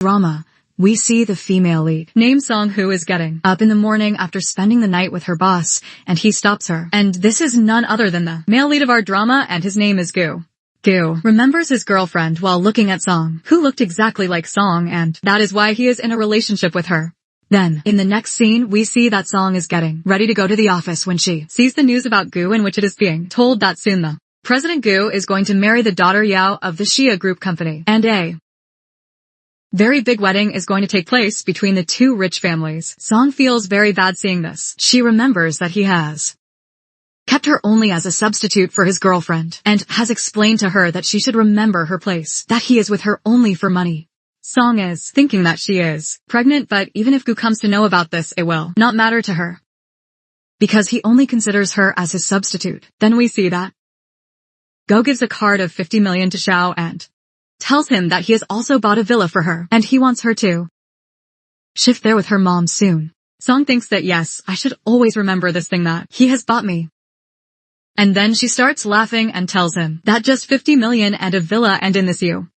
Drama. We see the female lead, named Song, who is getting up in the morning after spending the night with her boss, and he stops her. And this is none other than the male lead of our drama, and his name is Gu. Gu remembers his girlfriend while looking at Song, who looked exactly like Song, and that is why he is in a relationship with her. Then, in the next scene, we see that Song is getting ready to go to the office when she sees the news about Gu, in which it is being told that soon the President Gu is going to marry the daughter Yao of the Xia Group company, and a very big wedding is going to take place between the two rich families. Song feels very bad seeing this. She remembers that he has kept her only as a substitute for his girlfriend, and has explained to her that she should remember her place, that he is with her only for money. Song is thinking that she is pregnant, but even if Gu comes to know about this, it will not matter to her, because he only considers her as his substitute. Then we see that Go gives a card of 50 million to Xiao and tells him that he has also bought a villa for her, and he wants her to shift there with her mom soon. Song thinks that yes, I should always remember this thing that he has bought me. And then she starts laughing and tells him that just 50 million and a villa, and in this you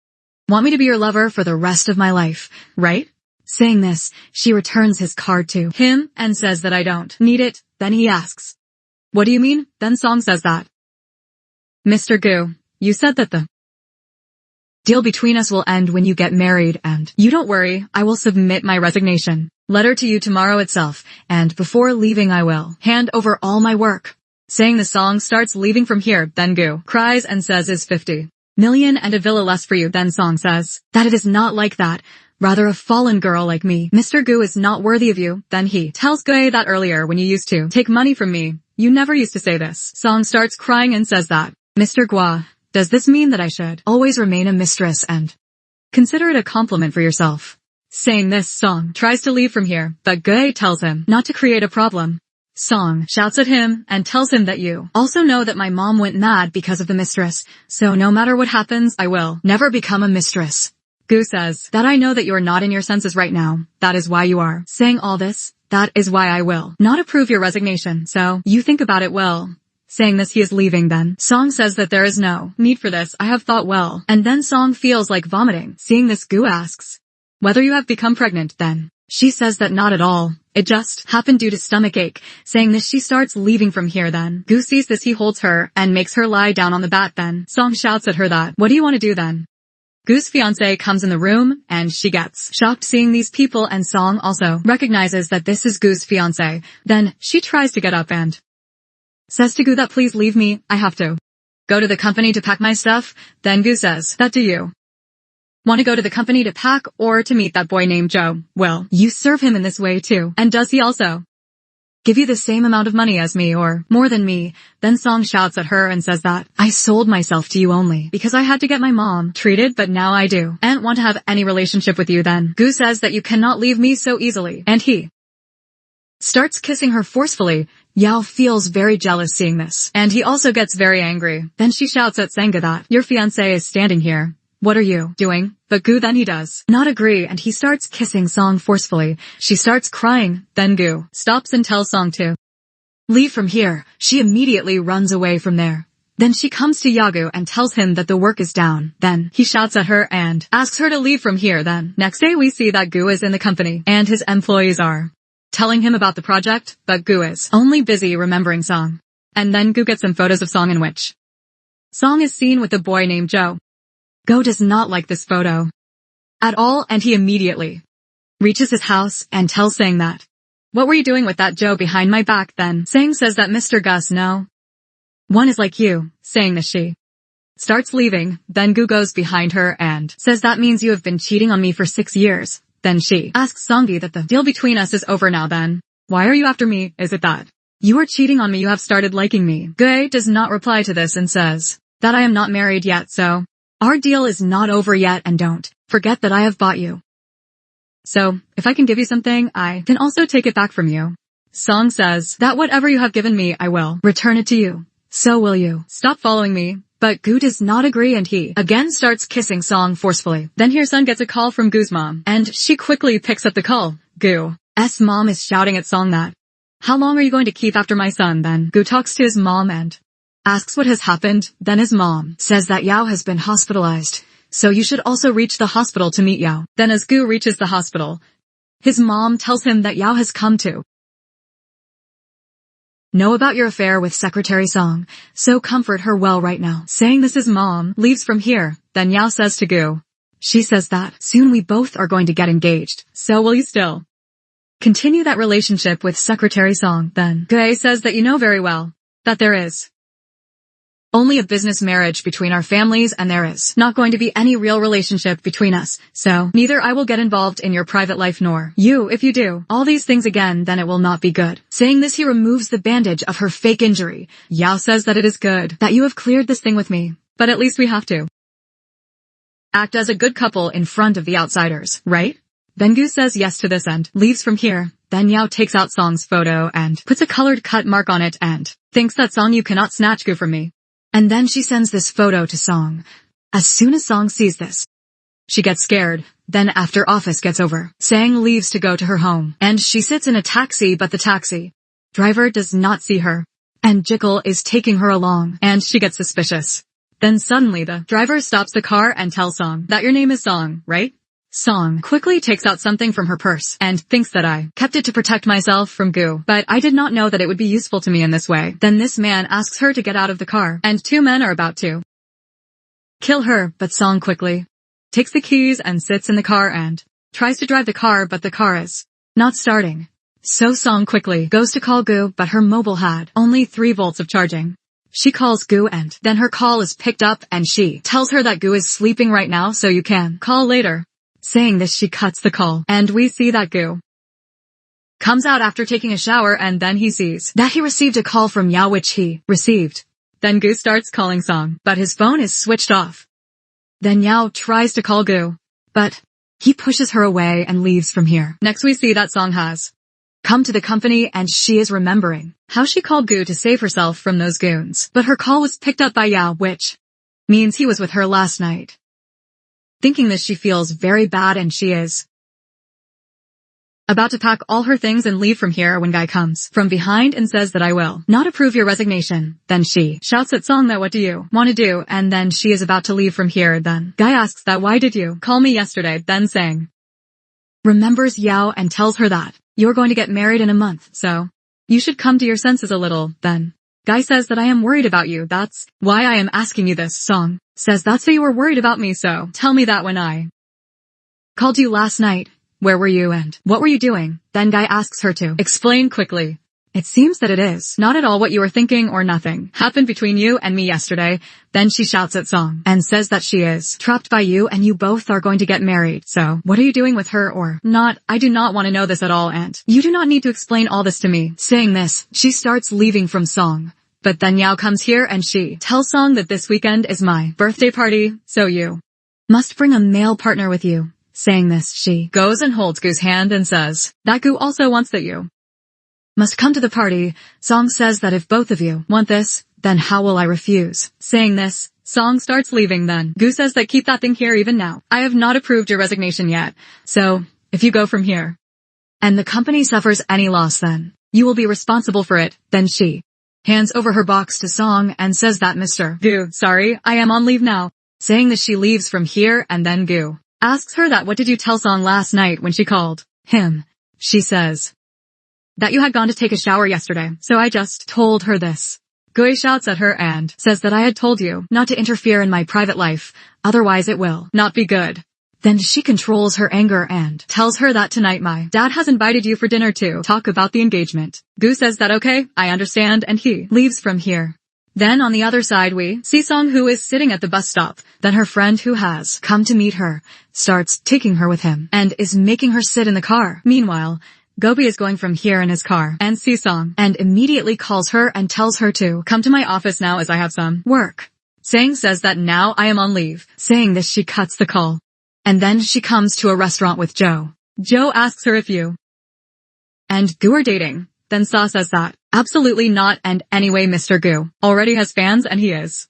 want me to be your lover for the rest of my life, right? Saying this, she returns his card to him and says that I don't need it. Then he asks, what do you mean? Then Song says that, Mr. Gu, you said that the deal between us will end when you get married, and you don't worry, I will submit my resignation letter to you tomorrow itself, and before leaving I will hand over all my work. Saying the Song starts leaving from here, then Gu cries and says is 50 million and a villa less for you. Then Song says that it is not like that, rather a fallen girl like me. Mr. Gu is not worthy of you. Then he tells Gu that earlier when you used to take money from me, you never used to say this. Song starts crying and says that, Mr. Gua, does this mean that I should always remain a mistress and consider it a compliment for yourself? Saying this, Song tries to leave from here, but Gu tells him not to create a problem. Song shouts at him and tells him that you also know that my mom went mad because of the mistress, so no matter what happens, I will never become a mistress. Gu says that I know that you are not in your senses right now. That is why you are saying all this. That is why I will not approve your resignation, so you think about it well. Saying this, he is leaving. Then Song says that there is no need for this, I have thought well. And then Song feels like vomiting. Seeing this, Gu asks whether you have become pregnant. Then she says that not at all, it just happened due to stomach ache. Saying this, she starts leaving from here. Then Gu sees this, he holds her and makes her lie down on the bat. Then Song shouts at her that, what do you want to do then? Gu's fiancé comes in the room and she gets shocked seeing these people, and Song also recognizes that this is Gu's fiancé. Then she tries to get up and says to Gu that please leave me, I have to go to the company to pack my stuff. Then Gu says that, do you want to go to the company to pack or to meet that boy named Joe? Will you serve him in this way too? And does he also give you the same amount of money as me or more than me? Then Song shouts at her and says that I sold myself to you only because I had to get my mom treated, but now I do and want to have any relationship with you. Then Gu says that you cannot leave me so easily, and he starts kissing her forcefully. Yao feels very jealous seeing this, and he also gets very angry. Then she shouts at Senga that your fiancé is standing here. What are you doing? But Gu then he does not agree, and he starts kissing Song forcefully. She starts crying. Then Gu stops and tells Song to leave from here. She immediately runs away from there. Then she comes to Yagu and tells him that the work is down. Then he shouts at her and asks her to leave from here. Then next day we see that Gu is in the company, and his employees are telling him about the project, but Gu is only busy remembering Song. And then Gu gets some photos of Song in which Song is seen with a boy named Joe. Gu does not like this photo at all, and he immediately reaches his house and tells Sang that, what were you doing with that Joe behind my back? Then Sang says that Mr. Gus, no one is like you. Saying that she starts leaving. Then Gu goes behind her and says that means you have been cheating on me for 6 years. Then she asks Songi that the deal between us is over now. Then why are you after me? Is it that you are cheating on me? You have started liking me. Gu does not reply to this and says that I am not married yet, so our deal is not over yet, and don't forget that I have bought you. So if I can give you something, I can also take it back from you. Song says that whatever you have given me, I will return it to you. So will you stop following me? But Gu does not agree, and he again starts kissing Song forcefully. Then Sun gets a call from Gu's mom, and she quickly picks up the call. Gu's mom is shouting at Song that, how long are you going to keep after my son? Then Gu talks to his mom and asks what has happened. Then his mom says that Yao has been hospitalized. so you should also reach the hospital to meet Yao. Then as Gu reaches the hospital, his mom tells him that Yao has come to know about your affair with Secretary Song, so comfort her well right now. Saying this, his mom leaves from here. Then Yao says to Gu, she says that soon we both are going to get engaged, so will you still continue that relationship with Secretary Song? Then Gu says that you know very well that there is only a business marriage between our families and there is not going to be any real relationship between us, so neither I will get involved in your private life nor you if you do all these things again, then it will not be good. Saying this, he removes the bandage of her fake injury. Yao says that it is good that you have cleared this thing with me, but at least we have to act as a good couple in front of the outsiders, right? Then Gu says yes to this and leaves from here. Then Yao takes out Song's photo and puts a colored cut mark on it and thinks that Song, you cannot snatch Gu from me. And then she sends this photo to Song. As soon as Song sees this, she gets scared. Then after office gets over, Sang leaves to go to her home, and she sits in a taxi, but the taxi driver does not see her, and Jickle is taking her along, and she gets suspicious. Then suddenly the driver stops the car and tells Song that your name is Song, right? Song quickly takes out something from her purse and thinks that I kept it to protect myself from Gu, but I did not know that it would be useful to me in this way. Then this man asks her to get out of the car, and two men are about to kill her, but Song quickly takes the keys and sits in the car and tries to drive the car, but the car is not starting. So Song quickly goes to call Gu, but her mobile had only 3 volts of charging. She calls Gu and then her call is picked up and she tells her that Gu is sleeping right now, so you can call later. Saying this, she cuts the call, and we see that Gu comes out after taking a shower, and then he sees that he received a call from Yao, which he received. Then Gu starts calling Song, but his phone is switched off. Then Yao tries to call Gu, but he pushes her away and leaves from here. Next we see that Song has come to the company and she is remembering how she called Gu to save herself from those goons, but her call was picked up by Yao, which means he was with her last night. Thinking this, she feels very bad and she is about to pack all her things and leave from here when Guy comes from behind and says that I will not approve your resignation. Then she shouts at Song that what do you want to do, and then she is about to leave from here. Then Guy asks that why did you call me yesterday? Then Sang remembers Yao and tells her that you're going to get married in a month, so you should come to your senses a little. Then Guy says that I am worried about you, that's why I am asking you this. Song says that's so you were worried about me, so tell me that when I called you last night, where were you and what were you doing? Then Guy asks her to explain quickly. It seems that it is not at all what you were thinking or nothing happened between you and me yesterday. Then she shouts at Song and says that she is trapped by you and you both are going to get married, so what are you doing with her or not? I do not want to know this at all and you do not need to explain all this to me. Saying this, she starts leaving from Song. But then Yao comes here and she tells Song that this weekend is my birthday party, so you must bring a male partner with you. Saying this, she goes and holds Gu's hand and says that Gu also wants that you must come to the party. Song says that if both of you want this, then how will I refuse? Saying this, Song starts leaving. Then Gu says that keep that thing here even now. I have not approved your resignation yet, so if you go from here and the company suffers any loss, then you will be responsible for it. Then she hands over her box to Song and says that Mr. Gu, sorry, I am on leave now. Saying that she leaves from here and then Gu asks her that what did you tell Song last night when she called him? She says that you had gone to take a shower yesterday, so I just told her this. Gu shouts at her and says that I had told you not to interfere in my private life, otherwise it will not be good. Then she controls her anger and tells her that tonight my dad has invited you for dinner to talk about the engagement. Gu says that okay, I understand, and he leaves from here. Then on the other side we see Song, who is sitting at the bus stop. Then her friend who has come to meet her starts taking her with him and is making her sit in the car. Meanwhile, Gobi is going from here in his car and sees Song and immediately calls her and tells her to come to my office now as I have some work. Sang says that now I am on leave. Saying this, she cuts the call. And then she comes to a restaurant with Joe. Joe asks her if you and Gu are dating. Then Sa says that absolutely not, and anyway Mr. Gu already has fans and he is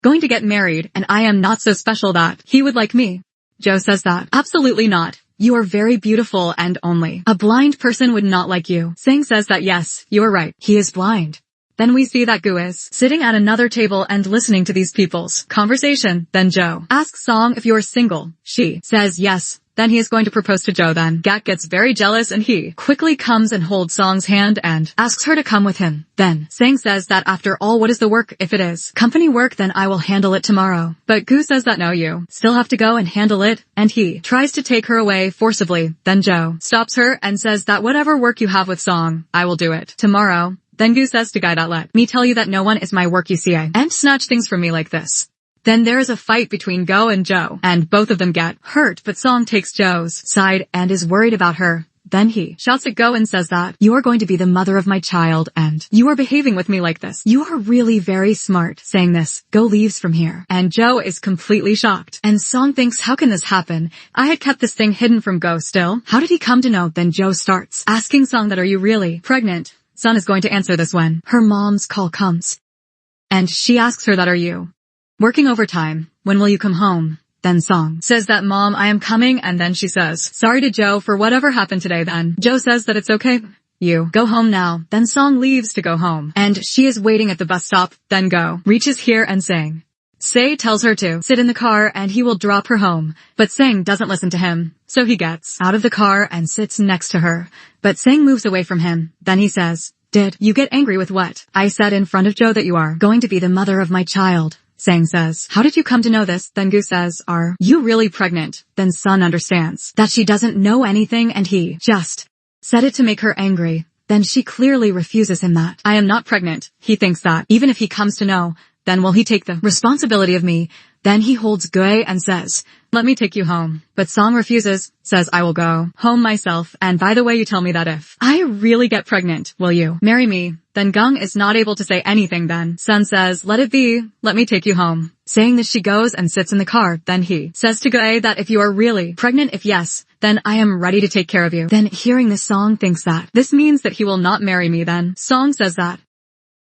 going to get married and I am not so special that he would like me. Joe says that absolutely not. You are very beautiful and only a blind person would not like you. Sang says that yes, you are right, he is blind. Then we see that Gu is sitting at another table and listening to these people's conversation. Then Joe asks Song if you're single. She says yes. Then he is going to propose to Joe. Then Gat gets very jealous and he quickly comes and holds Song's hand and asks her to come with him. Then Sang says that after all, what is the work? If it is company work, then I will handle it tomorrow. But Gu says that no, you still have to go and handle it, and he tries to take her away forcibly. Then Joe stops her and says that whatever work you have with Song, I will do it tomorrow. Then Gu says to Guy that let me tell you that no one is my work, you see, and snatch things from me like this. Then there is a fight between Go and Joe, and both of them get hurt, but Song takes Joe's side and is worried about her. Then he shouts at Go and says that you are going to be the mother of my child and you are behaving with me like this. You are really very smart. Saying this, Go leaves from here, and Joe is completely shocked. And Song thinks, how can this happen? I had kept this thing hidden from Go still. How did he come to know? Then Joe starts asking Song that are you really pregnant? Song is going to answer this when her mom's call comes. And she asks her that are you working overtime? When will you come home? Then Song says that mom, I am coming, and then she says sorry to Joe for whatever happened today. Then Joe says that it's okay. You go home now. Then Song leaves to go home, and she is waiting at the bus stop. Then Go reaches here and Say tells her to sit in the car and he will drop her home, but Sang doesn't listen to him, so he gets out of the car and sits next to her. But Sang moves away from him. Then he says, did you get angry with what I said in front of Joe that you are going to be the mother of my child? Sang says, how did you come to know this? Then Gu says, are you really pregnant? Then Sun understands that she doesn't know anything and he just said it to make her angry. Then she clearly refuses him that I am not pregnant. He thinks that even if he comes to know, then will he take the responsibility of me? Then he holds Gue and says, let me take you home. But Song refuses, says I will go home myself, and by the way, you tell me that if I really get pregnant, will you marry me? Then Gung is not able to say anything. Then Sun says, let it be, let me take you home. Saying this, she goes and sits in the car. Then he says to Gue that if you are really pregnant, if yes, then I am ready to take care of you. Then hearing this, Song thinks that this means that he will not marry me. Then Song says that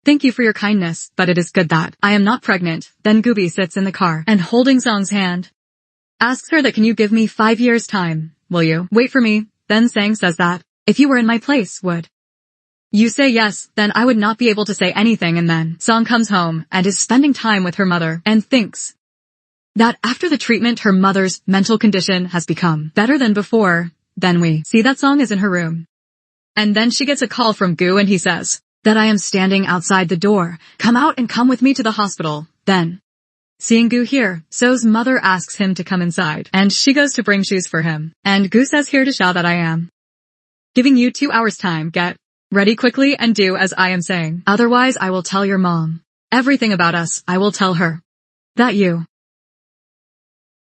thank you for your kindness, but it is good that I am not pregnant. Then Gooby sits in the car and holding Song's hand, asks her that can you give me 5 years time? Will you wait for me? Then Sang says that if you were in my place, would you say yes? Then I would not be able to say anything. And then Song comes home and is spending time with her mother and thinks that after the treatment her mother's mental condition has become better than before. Then we see that Song is in her room. And then she gets a call from Gu and he says that I am standing outside the door. Come out and come with me to the hospital. Then seeing Gu here, So's mother asks him to come inside, and she goes to bring shoes for him. And Gu says here to Xiao that I am giving you 2 hours time. Get ready quickly and do as I am saying. Otherwise I will tell your mom everything about us. I will tell her that you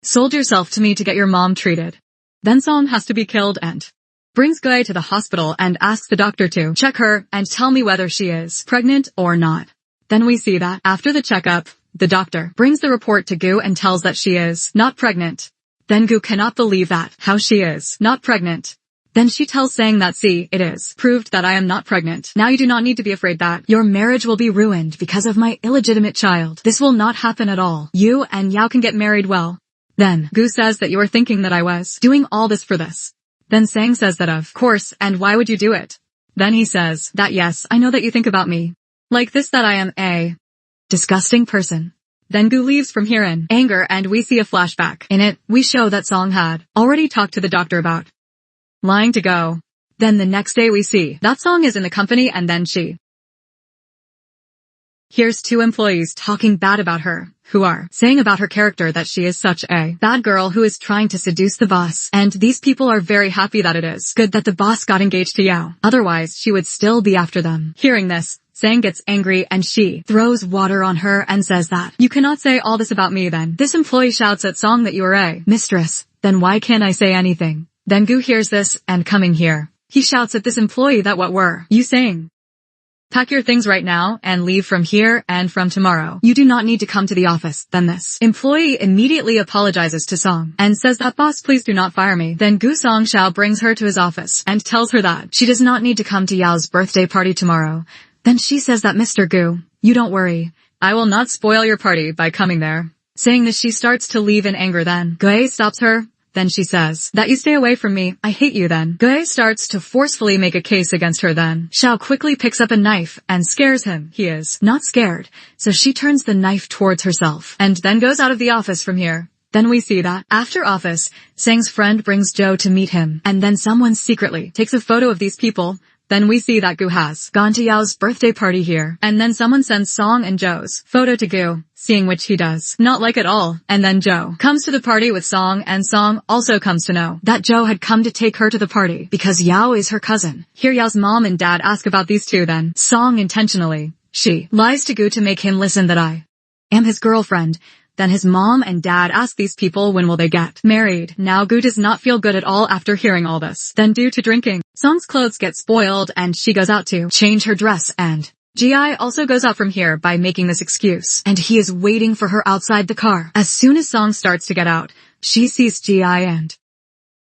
sold yourself to me to get your mom treated. Then Song has to be killed and brings Gue to the hospital and asks the doctor to check her and tell me whether she is pregnant or not. Then we see that after the checkup, the doctor brings the report to Gu and tells that she is not pregnant. Then Gu cannot believe that how she is not pregnant. Then she tells Sang that see, it is proved that I am not pregnant. Now you do not need to be afraid that your marriage will be ruined because of my illegitimate child. This will not happen at all. You and Yao can get married well. Then Gu says that you are thinking that I was doing all this for this. Then Sang says that of course, and why would you do it? Then he says that yes, I know that you think about me like this, that I am a disgusting person. Then Gu leaves from here in anger and we see a flashback. In it, we show that Song had already talked to the doctor about lying to Go. Then the next day we see that Song is in the company and then she here's 2 employees talking bad about her, who are saying about her character that she is such a bad girl who is trying to seduce the boss. And these people are very happy that it is good that the boss got engaged to Yao. Otherwise, she would still be after them. Hearing this, Sang gets angry and she throws water on her and says that you cannot say all this about me. Then this employee shouts at Song that you are a mistress. Then why can't I say anything? Then Gu hears this and coming here, he shouts at this employee that what were you saying? Pack your things right now and leave from here, and from tomorrow you do not need to come to the office. Then this employee immediately apologizes to Song and says that boss, please do not fire me. Then Gu Song Xiao brings her to his office and tells her that she does not need to come to Yao's birthday party tomorrow. Then she says that Mr. Gu, you don't worry, I will not spoil your party by coming there. Saying this, she starts to leave in anger. Gue stops her. Then she says, that you stay away from me, I hate you then. Gue starts to forcefully make a case against her then. Xiao quickly picks up a knife and scares him. He is not scared, so she turns the knife towards herself and then goes out of the office from here. Then we see that, after office, Sang's friend brings Joe to meet him, and then someone secretly takes a photo of these people. Then we see that Gu has gone to Yao's birthday party here, and then someone sends Song and Joe's photo to Gu, seeing which he does not like at all. And then Joe comes to the party with Song, and Song also comes to know that Joe had come to take her to the party because Yao is her cousin. Here Yao's mom and dad ask about these two then. Song intentionally, she lies to Gu to make him listen that I am his girlfriend. Then his mom and dad ask these people when will they get married. Now Gu does not feel good at all after hearing all this. Then due to drinking, Song's clothes get spoiled and she goes out to change her dress, and Gi also goes out from here by making this excuse, and he is waiting for her outside the car. As soon as Song starts to get out, she sees Gi and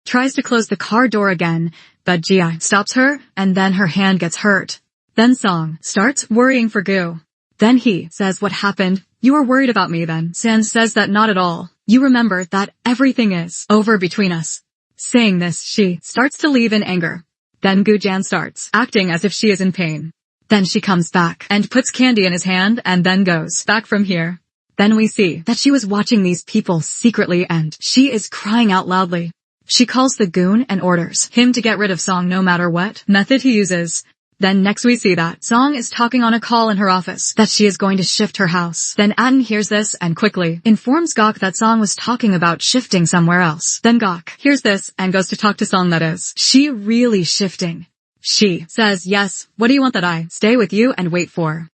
tries to close the car door again, but Gi stops her and then her hand gets hurt. Then Song starts worrying for Gu. Then he says what happened. You are worried about me then. San says that not at all. You remember that everything is over between us. Saying this, she starts to leave in anger. Then Gu-jan starts acting as if she is in pain. Then she comes back and puts candy in his hand and then goes back from here. Then we see that she was watching these people secretly and she is crying out loudly. She calls the goon and orders him to get rid of Song no matter what method he uses. Then next we see that Song is talking on a call in her office that she is going to shift her house. Then Aden hears this and quickly informs Gok that Song was talking about shifting somewhere else. Then Gok hears this and goes to talk to Song, that is she really shifting. She says, yes, what do you want that I stay with you and wait for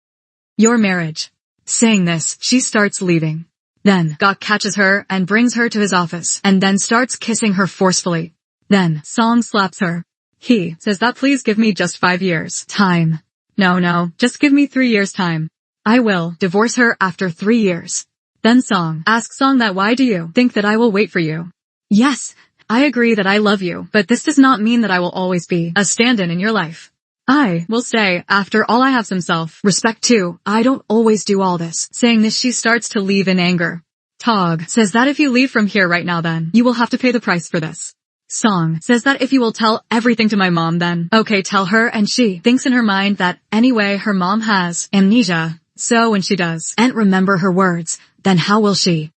your marriage? Saying this, she starts leaving. Then Gok catches her and brings her to his office and then starts kissing her forcefully. Then Song slaps her. He says that please give me just 5 years time. No, just give me 3 years time. I will divorce her after 3 years. Then Song asks Song that why do you think that I will wait for you? Yes, I agree that I love you, but this does not mean that I will always be a stand-in in your life. I will stay. After all, I have some self-respect too. I don't always do all this. Saying this, she starts to leave in anger. Tog says that if you leave from here right now, then you will have to pay the price for this. Song says that if you will tell everything to my mom, then okay, tell her, and she thinks in her mind that anyway her mom has amnesia, so when she does and remember her words, then how will she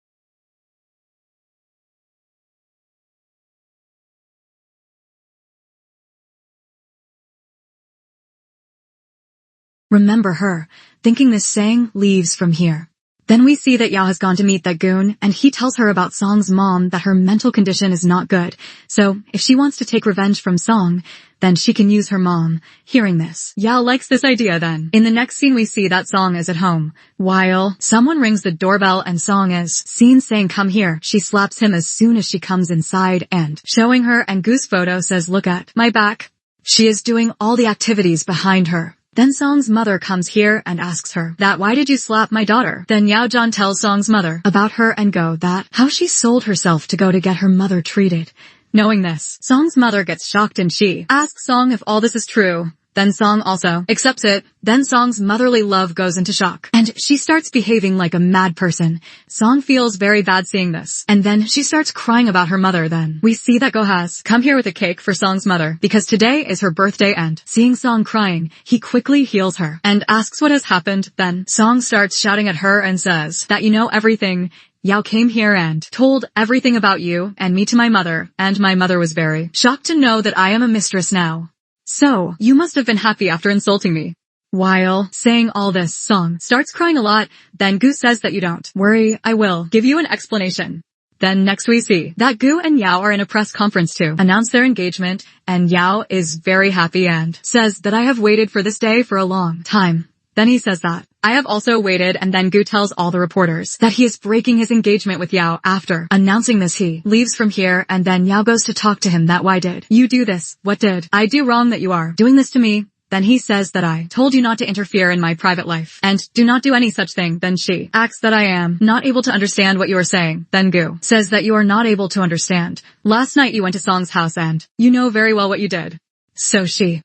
remember her? Thinking this, Sang leaves from here. Then we see that Yao has gone to meet that goon, and he tells her about Song's mom that her mental condition is not good, so if she wants to take revenge from Song, then she can use her mom. Hearing this, Yao likes this idea then. In the next scene we see that Song is at home, while someone rings the doorbell and Song is seen saying come here. She slaps him as soon as she comes inside and showing her and Goose photo says look at my back. She is doing all the activities behind her. Then Song's mother comes here and asks her that why did you slap my daughter? Then Yao John tells Song's mother about her and Go that how she sold herself to go to get her mother treated. Knowing this, Song's mother gets shocked and she asks Song if all this is true. Then Song also accepts it. Then Song's motherly love goes into shock, and she starts behaving like a mad person. Song feels very bad seeing this, and then she starts crying about her mother. Then we see that Go has come here with a cake for Song's mother, because today is her birthday, and seeing Song crying, he quickly heals her, and asks what has happened. Then Song starts shouting at her and says that you know everything. Yao came here and told everything about you and me to my mother, and my mother was very shocked to know that I am a mistress now. So, you must have been happy after insulting me. While saying all this, Song starts crying a lot. Then Gu says that you don't worry, I will give you an explanation. Then next we see that Gu and Yao are in a press conference to announce their engagement, and Yao is very happy and says that I have waited for this day for a long time. Then he says that I have also waited, and then Gu tells all the reporters that he is breaking his engagement with Yao. After announcing this, he leaves from here, and then Yao goes to talk to him that why did you do this? What did I do wrong that you are doing this to me? Then he says that I told you not to interfere in my private life and do not do any such thing. Then she acts that I am not able to understand what you are saying. Then Gu says that you are not able to understand. Last night you went to Song's house and you know very well what you did. So she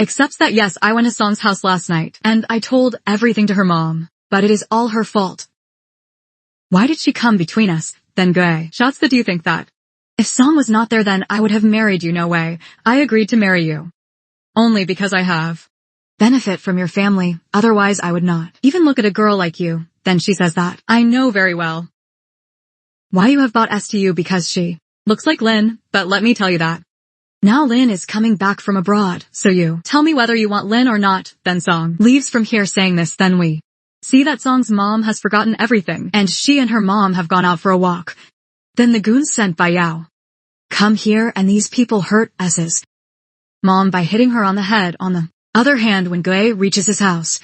accepts that yes, I went to Song's house last night, and I told everything to her mom, but it is all her fault. Why did she come between us? Then Gue shouts that do you think that? If Song was not there then I would have married you, no way. I agreed to marry you. Only because I have benefit from your family, otherwise I would not even look at a girl like you. Then she says that. I know very well why you have bought STU because she looks like Lin, but let me tell you that now Lin is coming back from abroad, so you tell me whether you want Lin or not. Then Song leaves from here saying this. Then we see that Song's mom has forgotten everything, and she and her mom have gone out for a walk. Then the goons sent by Yao come here, and these people hurt S's mom by hitting her on the head. On the other hand, when Gue reaches his house,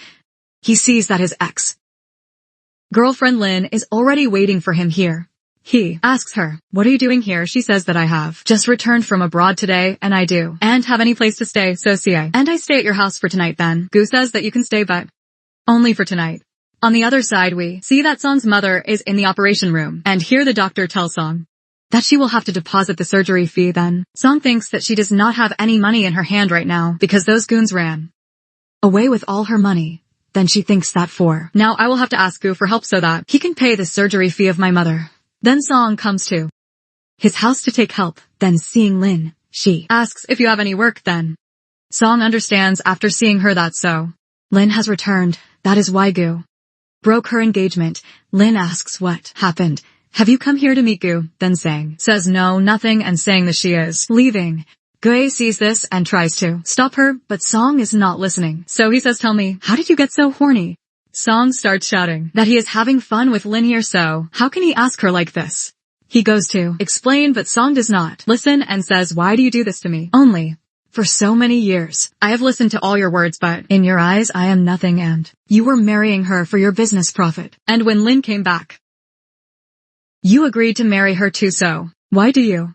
he sees that his ex-girlfriend Lin is already waiting for him here. He asks her, what are you doing here? She says that I have just returned from abroad today, and I do and have any place to stay, so see I and I stay at your house for tonight. Then Gu says that you can stay, but only for tonight. On the other side, we see that Song's mother is in the operation room, and here the doctor tells Song that she will have to deposit the surgery fee. Then Song thinks that she does not have any money in her hand right now because those goons ran away with all her money. Then she thinks that for now I will have to ask Gu for help so that he can pay the surgery fee of my mother. Then Song comes to his house to take help. Then seeing Lin, she asks if you have any work. Then Song understands after seeing her that so Lin has returned. That is why Gu broke her engagement. Lin asks what happened. Have you come here to meet Gu? Then Sang says no, nothing, and saying that she is leaving. Gue sees this and tries to stop her, but Song is not listening. So he says, tell me, how did you get so horny? Song starts shouting that he is having fun with Lin here, so how can he ask her like this? He goes to explain, but Song does not listen and says, why do you do this to me? Only for so many years I have listened to all your words, but in your eyes I am nothing, and you were marrying her for your business profit. And when Lin came back, you agreed to marry her too, so why do you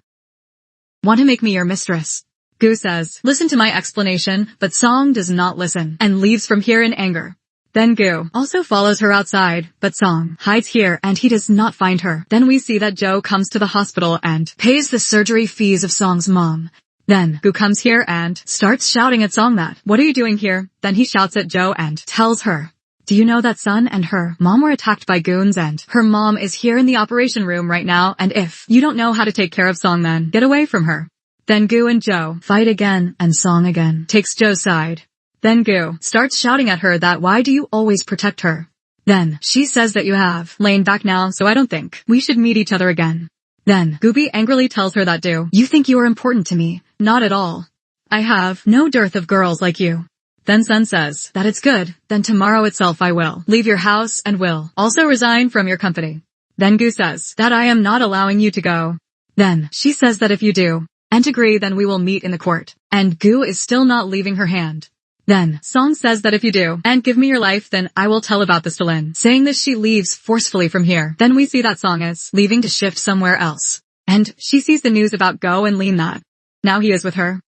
want to make me your mistress? Gu says, listen to my explanation, but Song does not listen and leaves from here in anger. Then Gu also follows her outside, but Song hides here and he does not find her. Then we see that Joe comes to the hospital and pays the surgery fees of Song's mom. Then Gu comes here and starts shouting at Song that, what are you doing here? Then he shouts at Joe and tells her, do you know that Sun and her mom were attacked by goons and her mom is here in the operation room right now, and if you don't know how to take care of Song then get away from her. Then Gu and Joe fight again and Song again takes Joe's side. Then Gu starts shouting at her that why do you always protect her? Then she says that you have lain back now, so I don't think we should meet each other again. Then Gubi angrily tells her that do you think you are important to me? Not at all. I have no dearth of girls like you. Then Sun says that it's good, then tomorrow itself I will leave your house and will also resign from your company. Then Gu says that I am not allowing you to go. Then she says that if you do and agree then we will meet in the court. And Gu is still not leaving her hand. Then Song says that if you do and give me your life then I will tell about this to Lin. Saying this she leaves forcefully from here. Then we see that Song is leaving to shift somewhere else. And she sees the news about Go and Lin that now he is with her.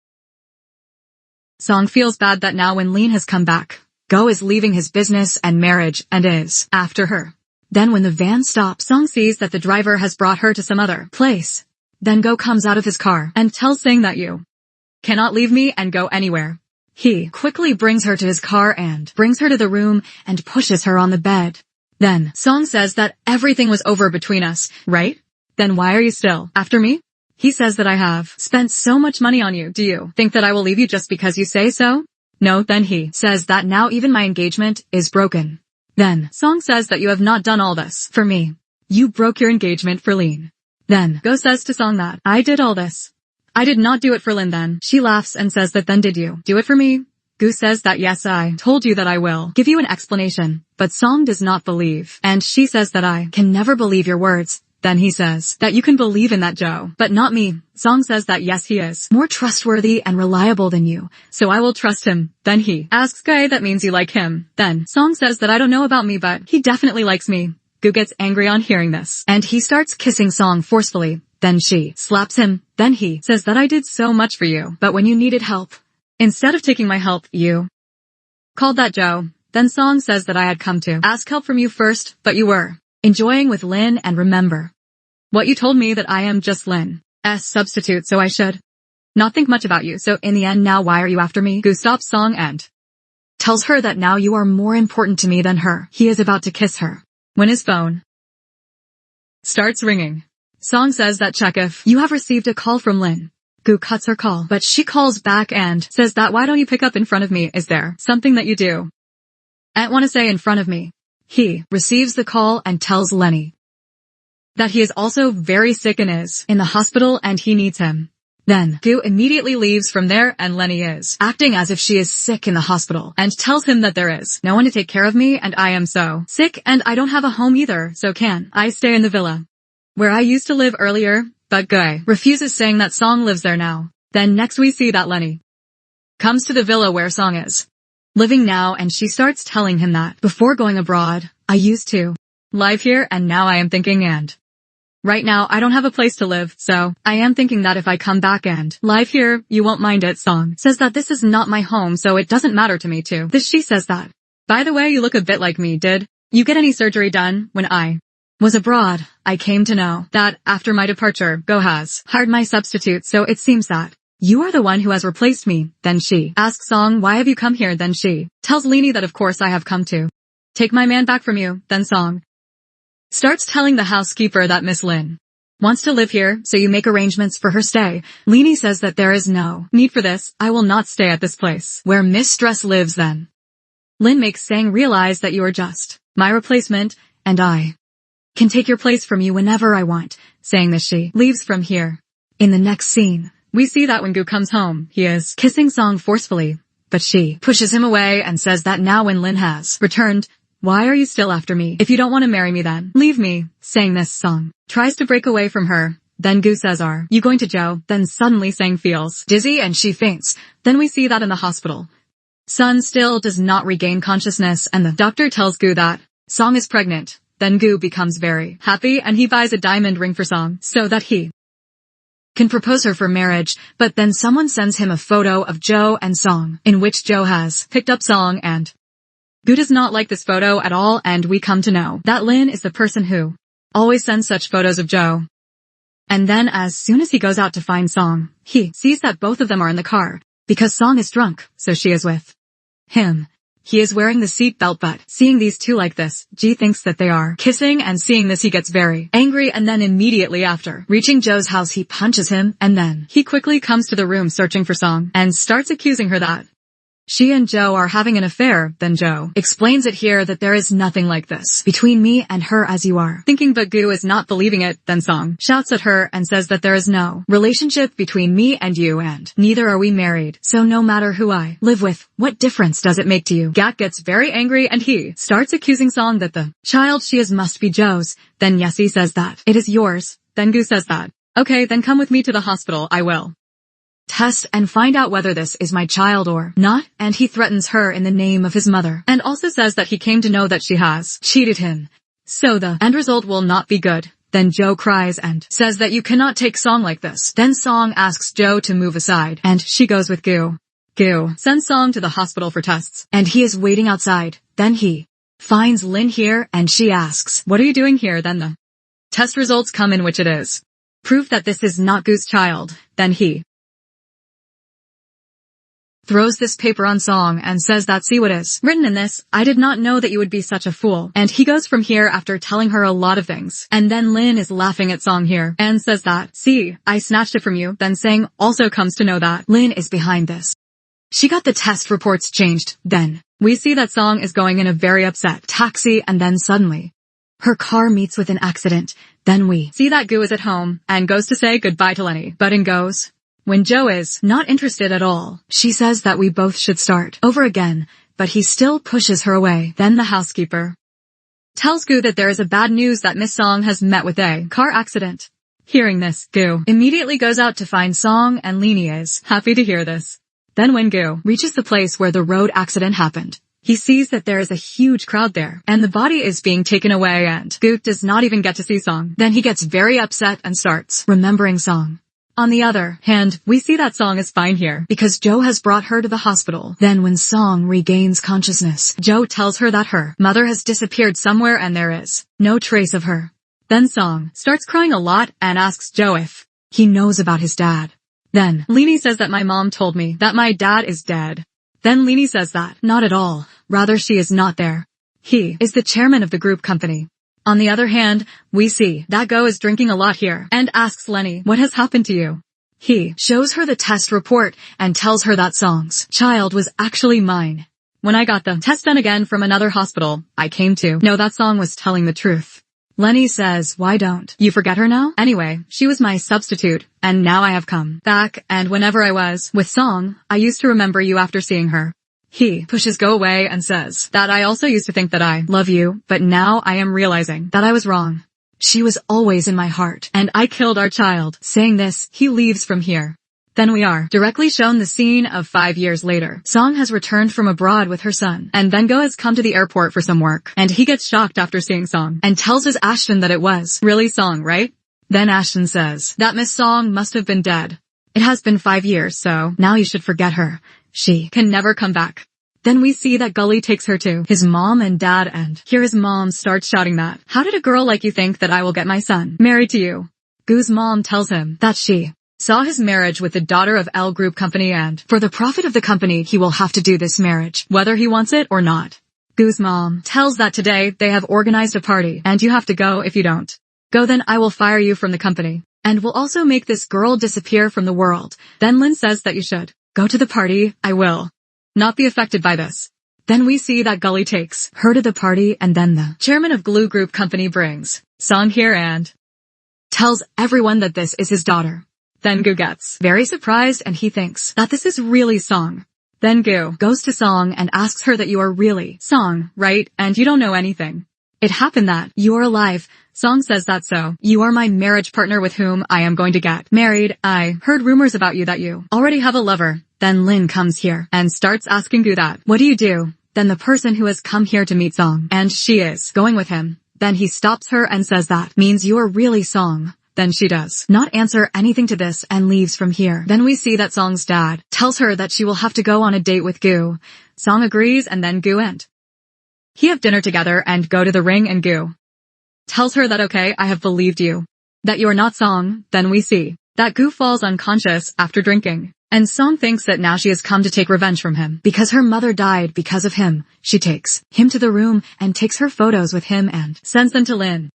Song feels bad that now when Lin has come back, Go is leaving his business and marriage and is after her. Then when the van stops, Song sees that the driver has brought her to some other place. Then Go comes out of his car and tells Sang that you cannot leave me and go anywhere. He quickly brings her to his car and brings her to the room and pushes her on the bed. Then Song says that everything was over between us, right? Then why are you still after me? He says that I have spent so much money on you. Do you think that I will leave you just because you say so? No. Then he says that now even my engagement is broken. Then Song says that you have not done all this for me. You broke your engagement for Lin. Then Go says to Song that I did all this. I did not do it for Lin. Then she laughs and says that then did you do it for me? Gu says that yes, I told you that I will give you an explanation, but Song does not believe, and she says that I can never believe your words. Then he says that you can believe in that Joe, but not me. Song says that yes, he is more trustworthy and reliable than you, so I will trust him. Then he asks Guy that means you like him. Then Song says that I don't know about me, but he definitely likes me. Gu gets angry on hearing this, and he starts kissing Song forcefully. Then she slaps him. Then he says that I did so much for you, but when you needed help, instead of taking my help, you called that Joe. Then Song says that I had come to ask help from you first, but you were enjoying with Lin, and remember what you told me that I am just Lin's substitute, so I should not think much about you. So in the end now why are you after me? Gu stops Song and tells her that now you are more important to me than her. He is about to kiss her when his phone starts ringing. Song says that check if you have received a call from Lin. Gu cuts her call, but she calls back and says that why don't you pick up in front of me, is there something that you do? Ain't wanna say in front of me. He receives the call and tells Lenny that he is also very sick and is in the hospital and he needs him. Then, Gu immediately leaves from there and Lenny is acting as if she is sick in the hospital and tells him that there is no one to take care of me and I am so sick and I don't have a home either, so can I stay in the villa where I used to live earlier, but Gu refuses, saying that Song lives there now. Then next we see that Lenny comes to the villa where Song is living now and she starts telling him that before going abroad, I used to live here and now I am thinking and right now I don't have a place to live, so I am thinking that if I come back and live here, you won't mind it. Song says that this is not my home, so it doesn't matter to me too. This she says that, by the way, you look a bit like me. Did you get any surgery done when I was abroad? I came to know that after my departure, Go has hired my substitute, so it seems that you are the one who has replaced me. Then she asks Song, why have you come here? Then she tells Lini that of course I have come to take my man back from you. Then Song starts telling the housekeeper that Miss Lin wants to live here, so you make arrangements for her stay. Lini says that there is no need for this. I will not stay at this place where Mistress lives. Then Lin makes Sang realize that you are just my replacement, and I can take your place from you whenever I want. Saying this, she leaves from here. In the next scene, we see that when Gu comes home, he is kissing Song forcefully, but she pushes him away and says that now when Lin has returned, why are you still after me? If you don't want to marry me, then leave me. Saying this, Song tries to break away from her. Then Gu says, are you going to Joe? Then suddenly Sang feels dizzy and she faints. Then we see that in the hospital, Sun still does not regain consciousness and the doctor tells Gu that Song is pregnant. Then Gu becomes very happy and he buys a diamond ring for Song so that he can propose her for marriage, but then someone sends him a photo of Joe and Song, in which Joe has picked up Song and Gu does not like this photo at all, and we come to know that Lin is the person who always sends such photos of Joe. And then as soon as he goes out to find Song, he sees that both of them are in the car, because Song is drunk, so she is with him. He is wearing the seat belt, but seeing these two like this, Ji thinks that they are kissing, and seeing this he gets very angry, and then immediately after reaching Joe's house he punches him, and then he quickly comes to the room searching for Song and starts accusing her that she and Joe are having an affair. Then Joe explains it here that there is nothing like this between me and her as you are thinking, but Gu is not believing it. Then Song shouts at her and says that there is no relationship between me and you and neither are we married, so no matter who I live with, what difference does it make to you? Gak gets very angry and he starts accusing Song that the child she is must be Joe's. Then Yesi says that it is yours. Then Gu says that, okay, then come with me to the hospital, I will test and find out whether this is my child or not, and he threatens her in the name of his mother, and also says that he came to know that she has cheated him, so the end result will not be good. Then Joe cries and says that you cannot take Song like this. Then Song asks Joe to move aside, and she goes with Gu. Gu sends Song to the hospital for tests, and he is waiting outside. Then he finds Lin here, and she asks, what are you doing here? Then the test results come in which it is proof that this is not Gu's child. Then he throws this paper on Song and says that see what is written in this. I did not know that you would be such a fool. And he goes from here after telling her a lot of things. And then Lin is laughing at Song here and says that, see, I snatched it from you. Then Sang also comes to know that Lin is behind this. She got the test reports changed. Then we see that Song is going in a very upset taxi, and then suddenly her car meets with an accident. Then we see that Gu is at home and goes to say goodbye to Lenny, but in goes when Joe is not interested at all. She says that we both should start over again, but he still pushes her away. Then the housekeeper tells Gu that there is a bad news that Miss Song has met with a car accident. Hearing this, Gu immediately goes out to find Song, and Lini is happy to hear this. Then when Gu reaches the place where the road accident happened, he sees that there is a huge crowd there, and the body is being taken away, and Gu does not even get to see Song. Then he gets very upset and starts remembering Song. On the other hand, we see that Song is fine here because Joe has brought her to the hospital. Then when Song regains consciousness, Joe tells her that her mother has disappeared somewhere and there is no trace of her. Then Song starts crying a lot and asks Joe if he knows about his dad. Then Lini says that my mom told me that my dad is dead. Then Lini says that not at all, rather she is not there. He is the chairman of the group company. On the other hand, we see that Go is drinking a lot here and asks Lenny, what has happened to you? He shows her the test report and tells her that Song's child was actually mine. When I got the test done again from another hospital, I came to know that Song was telling the truth. Lenny says, why don't you forget her now? Anyway, she was my substitute, and now I have come back, and whenever I was with Song, I used to remember you after seeing her. He pushes Go away and says that I also used to think that I love you, but now I am realizing that I was wrong. She was always in my heart, and I killed our child. Saying this, he leaves from here. Then we are directly shown the scene of 5 years later. Song has returned from abroad with her son, and then Go has come to the airport for some work, and he gets shocked after seeing Song, and tells his Ashton that it was really Song, right? Then Ashton says that Miss Song must have been dead. It has been 5 years, so now you should forget her. She can never come back. Then we see that Gully takes her to his mom and dad, and here his mom starts shouting that, how did a girl like you think that I will get my son married to you? Goo's mom tells him that she saw his marriage with the daughter of L Group Company, and for the profit of the company he will have to do this marriage, whether he wants it or not. Goo's mom tells that today they have organized a party, and you have to go if you don't go, then I will fire you from the company, and will also make this girl disappear from the world. Then Lynn says that you should go to the party. I will not be affected by this. Then we see that Gully takes her to the party, and then the chairman of Glue Group Company brings Song here and tells everyone that this is his daughter. Then Goo gets very surprised and he thinks that this is really Song. Then Goo goes to Song and asks her that you are really Song, right? And you don't know anything. It happened that you are alive. Song says that so. You are my marriage partner with whom I am going to get married. I heard rumors about you that you already have a lover. Then Lin comes here and starts asking Goo that. What do you do? Then the person who has come here to meet Song, and she is going with him. Then he stops her and says that means you are really Song. Then she does not answer anything to this and leaves from here. Then we see that Song's dad tells her that she will have to go on a date with Goo. Song agrees, and then Goo and he have dinner together and go to the ring, and Goo tells her that okay, I have believed you, that you are not Song. Then we see that Goo falls unconscious after drinking, and Song thinks that now she has come to take revenge from him because her mother died because of him. She takes him to the room and takes her photos with him and sends them to Lin.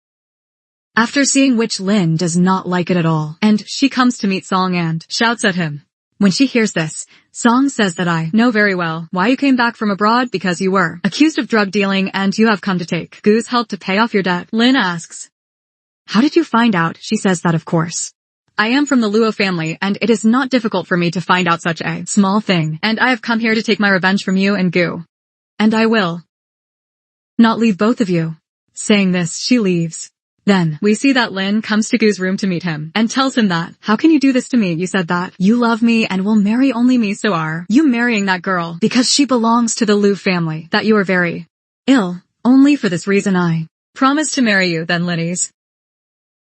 After seeing which Lin does not like it at all, and she comes to meet Song and shouts at him. When she hears this, Song says that I know very well why you came back from abroad, because you were accused of drug dealing and you have come to take Goo's help to pay off your debt. Lin asks, how did you find out? She says that of course. I am from the Luo family and it is not difficult for me to find out such a small thing, and I have come here to take my revenge from you and Goo. And I will not leave both of you. Saying this, she leaves. Then we see that Lin comes to Goo's room to meet him and tells him that, how can you do this to me? You said that you love me and will marry only me, so are you marrying that girl because she belongs to the Lu family, that you are very ill. Only for this reason I promised to marry you. Then Linny's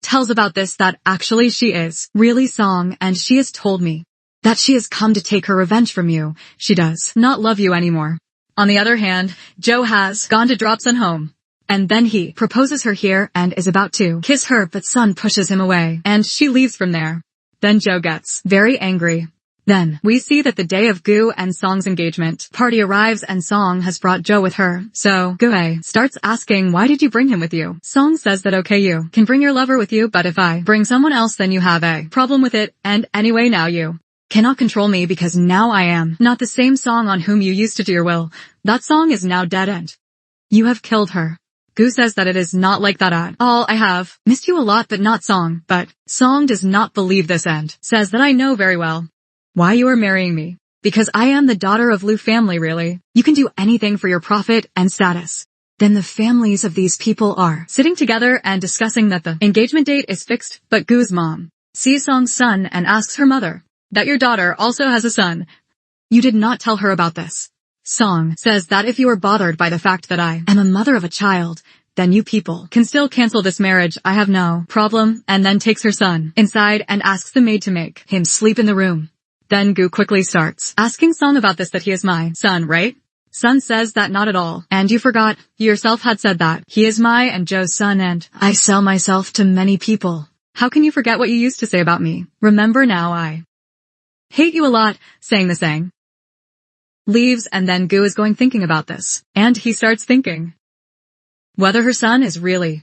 tells about this that actually she is really Song, and she has told me that she has come to take her revenge from you. She does not love you anymore. On the other hand, Joe has gone to drop Sun home. And then he proposes her here and is about to kiss her, but Sun pushes him away and she leaves from there. Then Joe gets very angry. Then we see that the day of Goo and Song's engagement party arrives and Song has brought Joe with her. So Goo starts asking, why did you bring him with you? Song says that okay, you can bring your lover with you, but if I bring someone else then you have a problem with it, and anyway now you cannot control me because now I am not the same Song on whom you used to do your will. That Song is now dead and you have killed her. Goo says that it is not like that at all. I have missed you a lot, but not Song. But Song does not believe this and says that I know very well why you are marrying me. Because I am the daughter of Lu family, really. You can do anything for your profit and status. Then the families of these people are sitting together and discussing that the engagement date is fixed, but Goo's mom sees Song's son and asks her mother that your daughter also has a son. You did not tell her about this. Song says that if you are bothered by the fact that I am a mother of a child, then you people can still cancel this marriage. I have no problem. And then takes her son inside and asks the maid to make him sleep in the room. Then Goo quickly starts asking Song about this, that he is my son, right? Son says that not at all. And you forgot, you yourself had said that he is my and Joe's son, and I sell myself to many people. How can you forget what you used to say about me? Remember now I hate you a lot. Saying the saying leaves, and then Goo is going thinking about this, and he starts thinking whether her son is really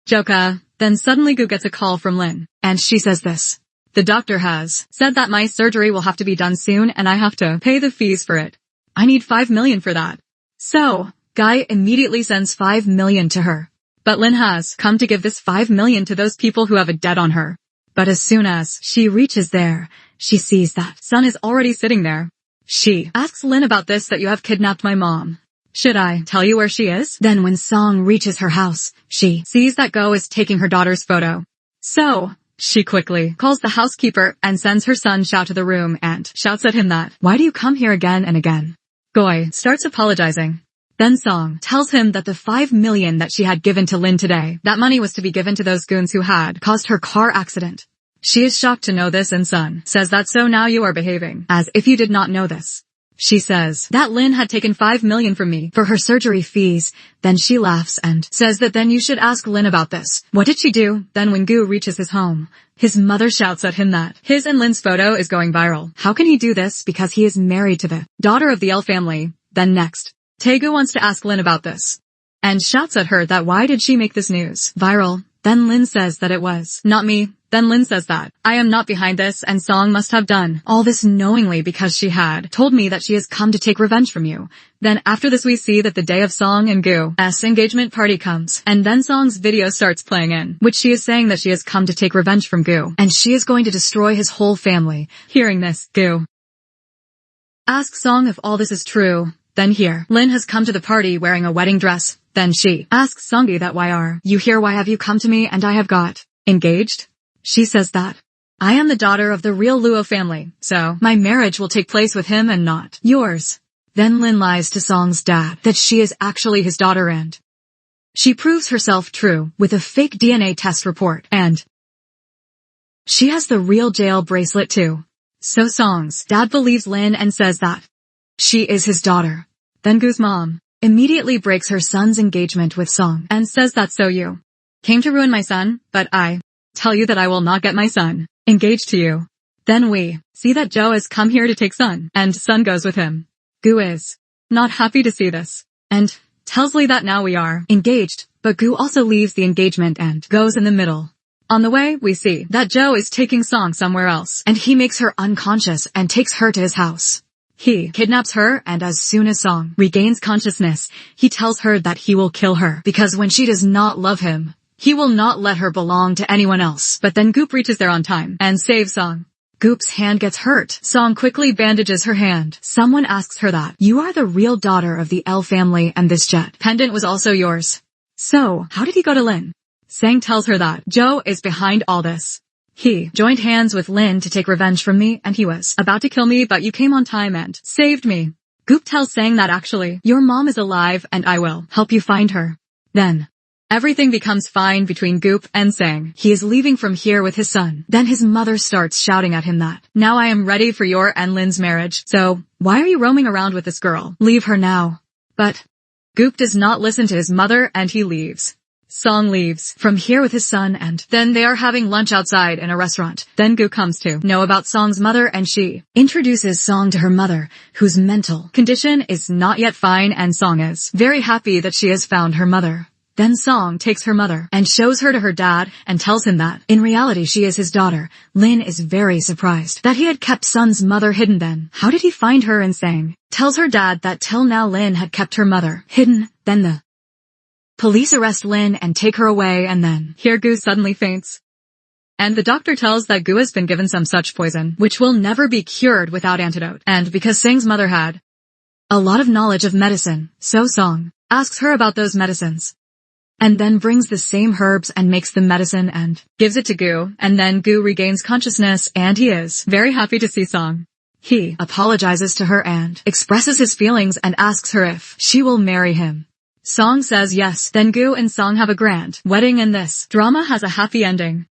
Joka. Then suddenly Gu gets a call from Lin, and she says this. The doctor has said that my surgery will have to be done soon and I have to pay the fees for it. I need 5 million for that. So, Guy immediately sends 5 million to her. But Lin has come to give this 5 million to those people who have a debt on her. But as soon as she reaches there, she sees that Sun is already sitting there. She asks Lin about this, that you have kidnapped my mom. Should I tell you where she is? Then when Song reaches her house, she sees that Go is taking her daughter's photo. So, she quickly calls the housekeeper and sends her son Xiao to the room and shouts at him that, why do you come here again and again? Goi starts apologizing. Then Song tells him that the 5 million that she had given to Lin today, that money was to be given to those goons who had caused her car accident. She is shocked to know this, and Sun says that, so now you are behaving as if you did not know this. She says that Lin had taken 5 million from me for her surgery fees. Then she laughs and says that then you should ask Lin about this. What did she do? Then when Gu reaches his home, his mother shouts at him that his and Lin's photo is going viral. How can he do this? Because he is married to the daughter of the L family. Then next, Taegu wants to ask Lin about this and shouts at her that why did she make this news viral? Then Lin says that it was not me. Then Lin says that I am not behind this, and Song must have done all this knowingly because she had told me that she has come to take revenge from you. Then after this we see that the day of Song and Gu's engagement party comes, and then Song's video starts playing in, which she is saying that she has come to take revenge from Gu, and she is going to destroy his whole family. Hearing this, Gu asks Song if all this is true. Then here, Lin has come to the party wearing a wedding dress. Then she asks Songi that why are you here, why have you come to me and I have got engaged? She says that I am the daughter of the real Luo family, so my marriage will take place with him and not yours. Then Lin lies to Song's dad that she is actually his daughter, and she proves herself true with a fake DNA test report, and she has the real jail bracelet too. So Song's dad believes Lin and says that she is his daughter. Then Gu's mom immediately breaks her son's engagement with Song and says that so you came to ruin my son, but I tell you that I will not get my son engaged to you. Then we see that Joe has come here to take Sun, and Sun goes with him. Gu is not happy to see this and tells Lee that now we are engaged, but Gu also leaves the engagement and goes in the middle. On the way, we see that Joe is taking Song somewhere else, and he makes her unconscious and takes her to his house. He kidnaps her, and as soon as Song regains consciousness, he tells her that he will kill her because when she does not love him, he will not let her belong to anyone else. But then Goop reaches there on time and saves Song. Goop's hand gets hurt. Song quickly bandages her hand. Someone asks her that you are the real daughter of the L family and this jet pendant was also yours. So, how did he go to Lin? Sang tells her that Joe is behind all this. He joined hands with Lin to take revenge from me, and he was about to kill me, but you came on time and saved me. Goop tells Sang that actually, your mom is alive and I will help you find her. Then everything becomes fine between Goop and Sang. He is leaving from here with his son. Then his mother starts shouting at him that, now I am ready for your and Lin's marriage, so why are you roaming around with this girl? Leave her now. But Goop does not listen to his mother and he leaves. Song leaves from here with his son, and then they are having lunch outside in a restaurant. Then Gu comes to know about Song's mother, and she introduces Song to her mother, whose mental condition is not yet fine, and Song is very happy that she has found her mother. Then Song takes her mother and shows her to her dad and tells him that in reality she is his daughter. Lin is very surprised that he had kept Son's mother hidden. Then how did he find her? And Sang tells her dad that till now Lin had kept her mother hidden. Then the police arrest Lin and take her away, and then here Gu suddenly faints. And the doctor tells that Gu has been given some such poison, which will never be cured without antidote. And because Sang's mother had a lot of knowledge of medicine, so Song asks her about those medicines. And then brings the same herbs and makes the medicine and gives it to Gu, and then Gu regains consciousness and he is very happy to see Song. He apologizes to her and expresses his feelings and asks her if she will marry him. Song says yes. Then Gu and Song have a grand wedding, and this drama has a happy ending.